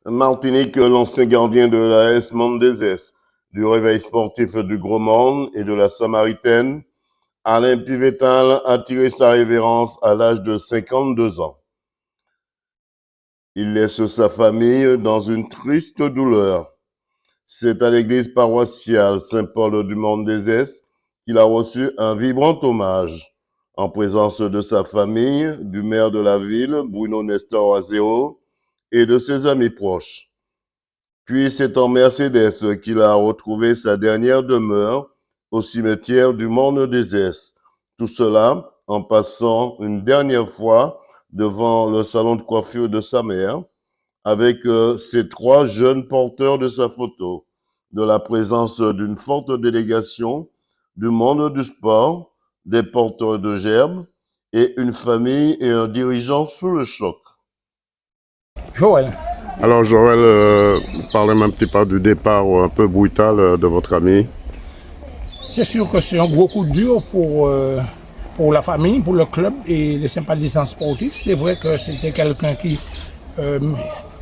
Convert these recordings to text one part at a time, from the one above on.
Martinique, l'ancien gardien de l'AS Mondezès, du Réveil sportif du Gros Monde et de la Samaritaine, Alain Pivetal a tiré sa révérence à l'âge de 52 ans. Il laisse sa famille dans une triste douleur. C'est à l'église paroissiale Saint-Paul du Mondezès qu'il a reçu un vibrant hommage, en présence de sa famille, du maire de la ville, Bruno Nestor Azéo, et de ses amis proches. Puis c'est en Mercedes qu'il a retrouvé sa dernière demeure au cimetière du Mondezès. Tout cela en passant une dernière fois devant le salon de coiffure de sa mère, avec ces trois jeunes porteurs de sa photo, de la présence d'une forte délégation du monde du sport, des porteurs de gerbes et une famille et un dirigeant sous le choc. Joël. Alors Joël, parlez-moi un petit peu du départ un peu brutal de votre ami. C'est sûr que c'est un gros coup dur pour la famille, pour le club et les sympathisants sportifs. C'est vrai que c'était quelqu'un qui,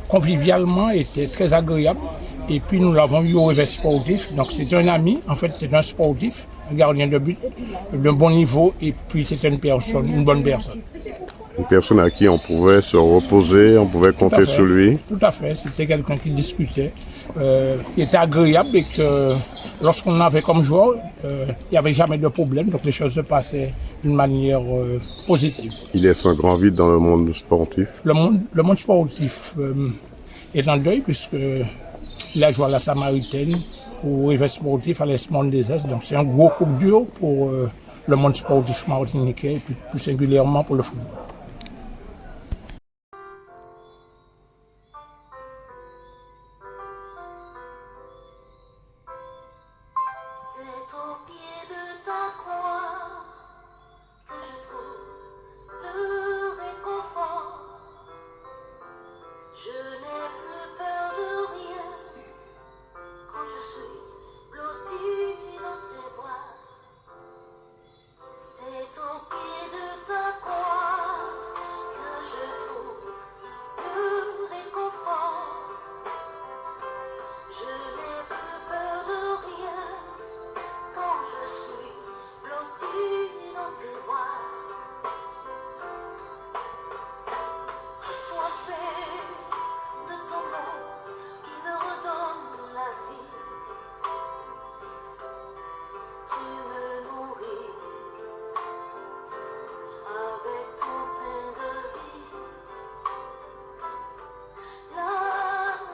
convivialement, était très agréable. Et puis nous l'avons eu au Réveil sportif. Donc c'est un ami, en fait c'est un sportif, un gardien de but d'un bon niveau. Et puis c'était une bonne personne. Une personne à qui on pouvait se reposer, on pouvait compter sur lui. Tout à fait, c'était quelqu'un qui discutait, qui était agréable et que lorsqu'on avait comme joueur, il n'y avait jamais de problème, donc les choses se passaient d'une manière positive. Il laisse un grand vide dans le monde sportif. Le monde sportif est en deuil puisqu'il a joué à la Samaritaine, au Réveil sportif, à l'Est Mondezès, donc c'est un gros coup dur pour le monde sportif martiniquais et puis plus singulièrement pour le football. C'est au pied de ta croix que je trouve le réconfort. Je n'ai plus peur de rien quand je suis blotti dans tes bras. C'est au pied de ta croix que je trouve le réconfort. Je n'ai plus peur de rien quand je suis blotti dans tes bras. Assoiffé de ton nom qui me redonne la vie. Tu me nourris avec ton pain de vie. La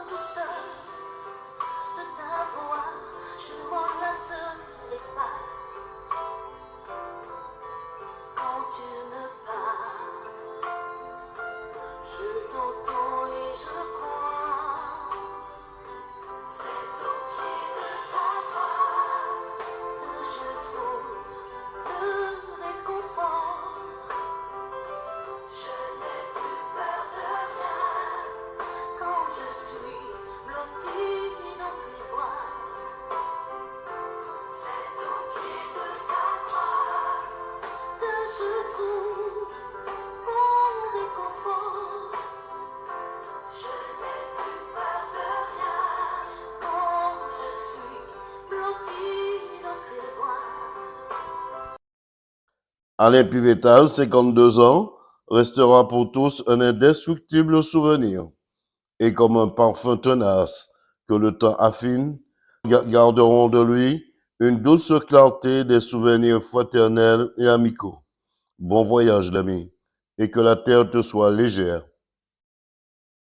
douceur de ta voix, je m'en lasserai pas. Quand tu me parles, je t'entends et je crois. C'est au pied de ta croix que je trouve le réconfort. Je n'ai plus peur de rien quand je suis blotti dans tes bras. C'est au pied de ta croix que je trouve mon réconfort. Je n'ai plus peur de rien quand je suis blotti dans tes bras. Alain Pivetal, 52 ans, restera pour tous un indestructible souvenir. Et comme un parfum tenace que le temps affine, garderont de lui une douce clarté des souvenirs fraternels et amicaux. Bon voyage, l'ami, et que la terre te soit légère.